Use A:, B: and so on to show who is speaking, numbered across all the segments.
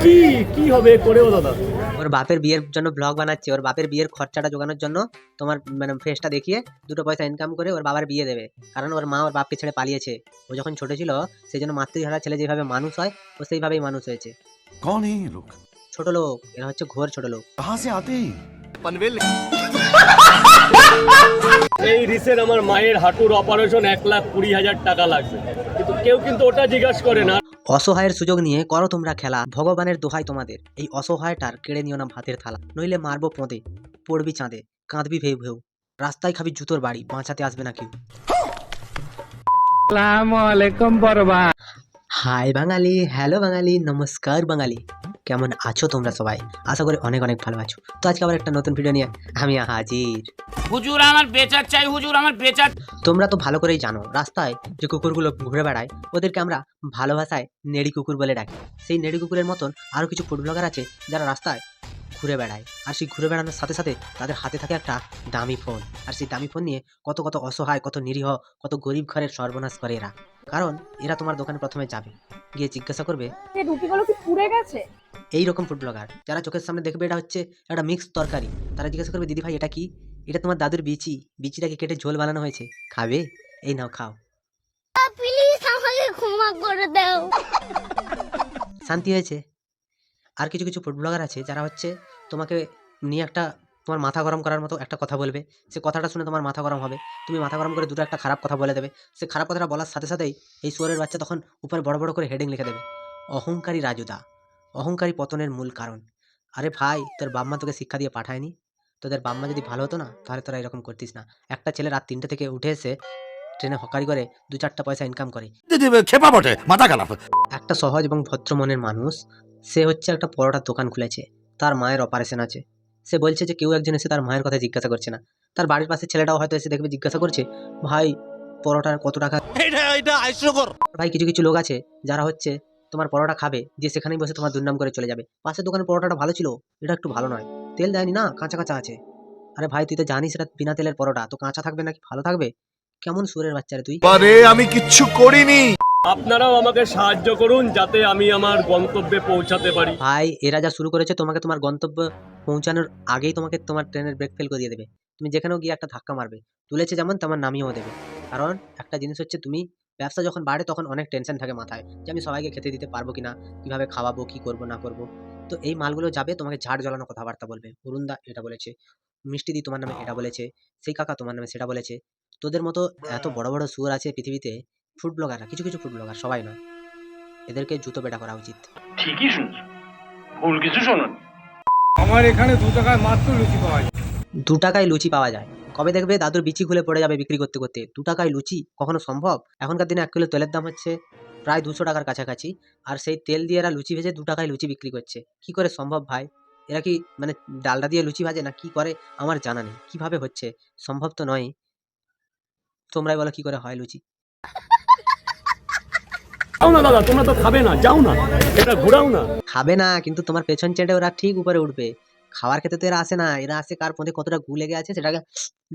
A: কি কি হবে করেও দাদা?
B: ওর বাপের বিয়ের জন্য ব্লগ বানাচ্ছে, ওর বাপের বিয়ের খরচাটা জোগানোর জন্য তোমার মানে ফেসটা দেখিয়ে দুটো পয়সা ইনকাম করে ওর বাবার বিয়ে দেবে। কারণ ওর মা ওর বাপকে ছেড়ে পালিয়েছে। ও যখন ছোট ছিল সেই জন্য মাতৃহারা ছেলে যেভাবে মানুষ হয় ও সেইভাবেই মানুষ হয়েছে।
C: कौन है ये लोग?
B: ছোট লোক, এরা হচ্ছে ঘোর ছোট লোক।
C: कहाँ से आते हैं?
A: এই রিসেন্ট আমার মায়ের হাঁটুর অপারেশন 1,20,000 টাকা লাগবে, কিন্তু কেউ কিন্তু ওটা জিজ্ঞাসা করে না।
B: অসহায়ের সুযোগ নিয়ে করো তোমরা খেলা, ভগবানের দোহাই তোমাদের। এই অসহায়টার কেড়ে নিও না ভাতের থালা, নইলে মারবো পোঁদে, পড়বি চাঁদে, কাঁদবি ভেউ ভেউ, রাস্তায় খাবি জুতোর বাড়ি, বাঁচাতে আসবে না কেউ। হাই বাঙালি, হ্যালো বাঙালি, নমস্কার বাঙালি, কেমন আছো তোমরা সবাই? আশা করি অনেক অনেক ভালো আছো। তো আজকে আবার একটা নতুন ভিডিও নিয়ে আমি হাজির।
D: হুজুর আমার বেচার চাই, হুজুর আমার বেচার।
B: তোমরা তো ভালো করেই জানো রাস্তায় যে কুকুরগুলো ঘুরে বেড়ায় ওদেরকে আমরা ভালো ভাষায় নেড়ি কুকুর বলে ডাকি। সেই নেড়ি কুকুরের মতন আরও কিছু ফুড ব্লগার আছে যারা রাস্তায় ঘুরে বেড়ায়, আর সেই ঘুরে বেড়ানোর সাথে সাথে তাদের হাতে থাকে একটা দামি ফোন, আর সেই দামি ফোন নিয়ে কত কত অসহায়, কত নিরীহ, কত গরিব ঘরের সর্বনাশ করে এরা। কারণ এরা তোমার দোকানে প্রথমে যাবে, গিয়ে জিজ্ঞাসা করবে
E: রুটিগুলো কি পুড়ে গেছে।
B: এইরকম ফুড ব্লগার যারা চোখের সামনে দেখবে এটা হচ্ছে একটা মিক্স তরকারি, তারা জিজ্ঞাসা করবে দিদি ভাই এটা কি? এটা তোমার দাদুর বিচি, বিচিটাকে কেটে ঝোল বানানো হয়েছে, খাবে? এই নাও খাও,
E: প্লিজ আমাকে ক্ষমা করে দাও।
B: শান্তি হয়েছে। আর কিছু কিছু ফুড ব্লগার আছে যারা হচ্ছে তোমাকে নিয়ে একটা তোমার মাথা গরম করার মতো একটা কথা বলবে, সে কথাটা শুনে তোমার মাথা গরম হবে, তুমি মাথা গরম করে দুটো একটা খারাপ কথা বলে দেবে। সে খারাপ কথাটা বলার সাথে সাথেই এই শুয়োরের বাচ্চা তখন উপরে বড় বড় করে হেডিং লিখে দেবে, অহংকারী রাজুদা, অহংকারী পতনের মূল কারণ। আরে ভাই, তোর বাম্মা তোকে শিক্ষা দিয়ে পাঠায়নি? তোদের বাম্মা যদি ভালো হতো না তাহলে তোরা এরকম করতিস না। একটা ছেলে রাত 3টে থেকে উঠে এসে ট্রেনে হকারি করে 2-4টা পয়সা ইনকাম করে।
C: खेपा बटे माथा खाराप।
B: একটা সহজ এবং ভদ্র মনের মানুষ, সে হচ্ছে একটা পরোটার দোকান খুলেছে, তার মায়ের অপারেশন আছে। সে বলছে যে কেউ একজন এসে তার মায়ের কথা জিজ্ঞাসা করছে না। তার বাড়ির পাশে ছেলেটাও হয়তো এসে দেখবে জিজ্ঞাসা করছে, ভাই পরোটার কত টাকা? ভাই কিছু কিছু লোক আছে যারা হচ্ছে তোমার পরোটা খাবে, যে সেখানেই বসে তোমার দুর্নাম করে চলে যাবে। পাশের দোকানের পরোটাটা ভালো ছিল, এটা একটু ভালো নয়, তেল দেয়নি না, কাঁচা কাঁচা আছে। আরে ভাই তুই তো জানিস এটা বিনা তেলের পরোটা, তো কাঁচা থাকবে নাকি ভালো থাকবে? কেমন সুরের বাচ্চা রে তুই?
C: আরে আমি কিচ্ছু করিনি।
A: আপনারাও আমাকে সাহায্য করুন যাতে আমি আমার গন্তব্যে পৌঁছাতে পারি।
B: ভাই এরা যা শুরু করেছে, তোমাকে তোমার গন্তব্য পৌঁছানোর আগেই তোমাকে তোমার ট্রেনের ব্রেক ফেল করিয়ে দেবে। তুমি যেখানেও গিয়ে একটা ধাক্কা মারবে, তুলেছে যেমন তেমন নামিয়েও দেবে। কারণ একটা জিনিস হচ্ছে, তুমি ব্যবসা যখন বাড়ে তখন অনেক টেনশন থাকে মাথায়, যে আমি সবাইকে খেতে দিতে পারবো কিনা, কিভাবে খাওয়াবো, কি করবো না করবো। তো এই মালগুলো যাবে তোমাকে ঝাড় জ্বালানো কথাবার্তা বলবে, অরুণদা এটা বলেছে, মিষ্টি দি তোমার নামে এটা বলেছে, সেই কাকা তোমার নামে সেটা বলেছে। তোদের মতো এত বড় বড় সুর আছে পৃথিবীতে, ফুড ব্লগাররা, কিছু কিছু ফুড ব্লগার, সবাই নয়, এদেরকে জুতো পেটা করা উচিত।
A: ঠিকই শুনছো, ভুল কিছু শোনেন।
F: আমার এখানে 2 টাকায় মাত্র লুচি পাওয়া যায়।
B: 2 টাকায় লুচি পাওয়া যায়? কবে দেখবে দাদুর বিচি খুলে পড়ে যাবে বিক্রি করতে করতে। 2 টাকায় লুচি কখনো সম্ভব? এখনকার দিনে 1 কিলো তেলের দাম হচ্ছে প্রায় 200 টাকার কাছাকাছি, আর সেই তেল দিয়ে এরা লুচি ভেজে 2 টাকায় লুচি বিক্রি করছে। কি করে সম্ভব ভাই? এরা কি মানে ডালডা দিয়ে লুচি ভাজে না কি করে আমার জানা নেই, কিভাবে হচ্ছে, সম্ভব তো নয়। তোমরাই বলো কি করে হয় লুচি?
A: যাও না দাদা, তোমরা তো খাবে না, যাও না, এটা ঘোরাও না।
B: খাবে না, কিন্তু তোমার পেছন চেটে ওরা ঠিক উপরে উঠবে। খাওয়ার ক্ষেত্রে তো এরা আসে না, এরা আসে কার মধ্যে কতটা গু লেগে আছে সেটাকে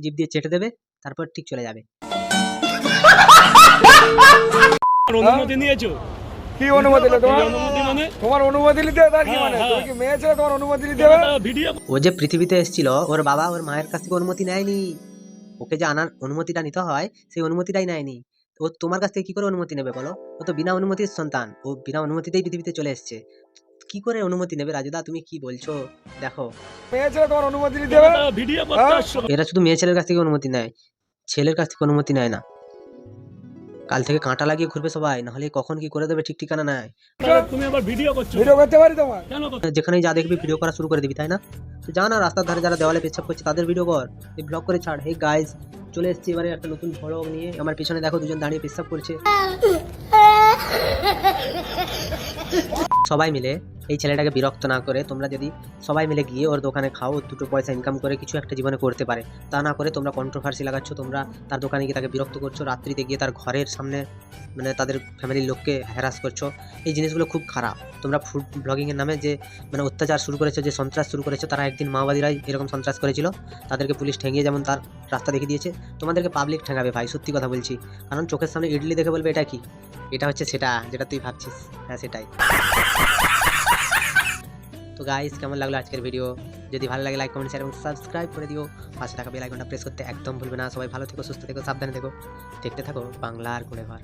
B: জিভ দিয়ে চেটে দেবে, তারপর ঠিক চলে যাবে।
A: অনুমতি নিয়েছো?
F: কি অনুমতি দিলে তোমার?
A: অনুমতি মানে
F: তোমার অনুমতি নিতে হবে তার কি মানে? তুমি কি মেয়ে ছেলে, তোমার অনুমতি নিতে হবে?
A: ভিডিও
B: ও যে পৃথিবীতে এসেছিল, ওর বাবা ওর মায়ের কাছ থেকে অনুমতি নেয়নি। ওকে যে আনার অনুমতিটা নিতে হয় সেই অনুমতিটাই নেয়নি। ও তোমার কাছ থেকে কি করে অনুমতি নেবে বলো? ও তো বিনা অনুমতির সন্তান, ও বিনা অনুমতিতেই পৃথিবীতে চলে এসেছে। কি করে অনুমতি নেবে রাজুদা? তুমি কি বলছো? দেখো,
F: মেয়ে ছেলে, তোমার অনুমতি নিতে হবে।
A: ভিডিও করতে আসছো?
B: এরা শুধু মেয়ে ছেলের কাছ থেকে অনুমতি নেয়, ছেলের কাছ থেকে অনুমতি নেয় না। কাল থেকে কাঁটা লাগিয়ে ঘুরবে সবাই, নাহলে কখন কি করে দেবে ঠিক ঠিকানা নাই।
A: তুমি আবার ভিডিও করছো?
F: ভিডিও করতে পারি তোমার?
A: কেন করছো?
B: যেখানেই যা দেখবি ভিডিও করা শুরু করে দিবি, তাই না? তো যা না, রাস্তার ধারে যারা দেওয়ালে পেছাব করছে তাদের ভিডিও কর, এই ব্লগ করে ছাড়। হে গাইজ, চলে এসেছি এবারে একটা নতুন ভ্লগ নিয়ে। আমার পিছনে দেখো দুজন দাঁড়িয়ে পেশাব করছে। সবাই মিলে এই ছেলেটাকে বিরক্ত না করে তোমরা যদি সবাই মিলে গিয়ে ওর দোকানে খাও, 2 পয়সা ইনকাম করে কিছু একটা জীবনে করতে পারে। তা না করে তোমরা কন্ট্রোভার্সি লাগাচ্ছ, তোমরা তার দোকানে গিয়ে তাকে বিরক্ত করছো, রাত্রিতে গিয়ে তার ঘরের সামনে মানে তাদের ফ্যামিলির লোককে হ্যারাস করছো। এই জিনিসগুলো খুব খারাপ। তোমরা ফুড ব্লগিংয়ের নামে যে মানে অত্যাচার শুরু করেছো, যে সন্ত্রাস শুরু করেছো, তারা একদিন মাওবাদীরাই এরকম সন্ত্রাস করেছিল, তাদেরকে পুলিশ ঠেঙিয়ে যেমন তার রাস্তা দেখিয়ে দিয়েছে, তোমাদেরকে পাবলিক ঠেঙাবে ভাই, সত্যি কথা বলছি। কারণ চোখের সামনে ইডলি দেখে বলবে এটা কি, এটা হচ্ছে সেটা যেটা তুই ভাবছিস। হ্যাঁ সেটাই। তো গাইস কেমন লাগলো আজকের ভিডিও? যদি ভালো লাগে লাইক কমেন্ট শেয়ার এবং সাবস্ক্রাইব করে দিও। পাশে থাকা বেল আইকনটা প্রেস করতে একদম ভুলবে না। সবাই ভালো থেকো, সুস্থ থেকো, সাবধানে থেকো। দেখতে থাকো বাংলার গুণেঘর।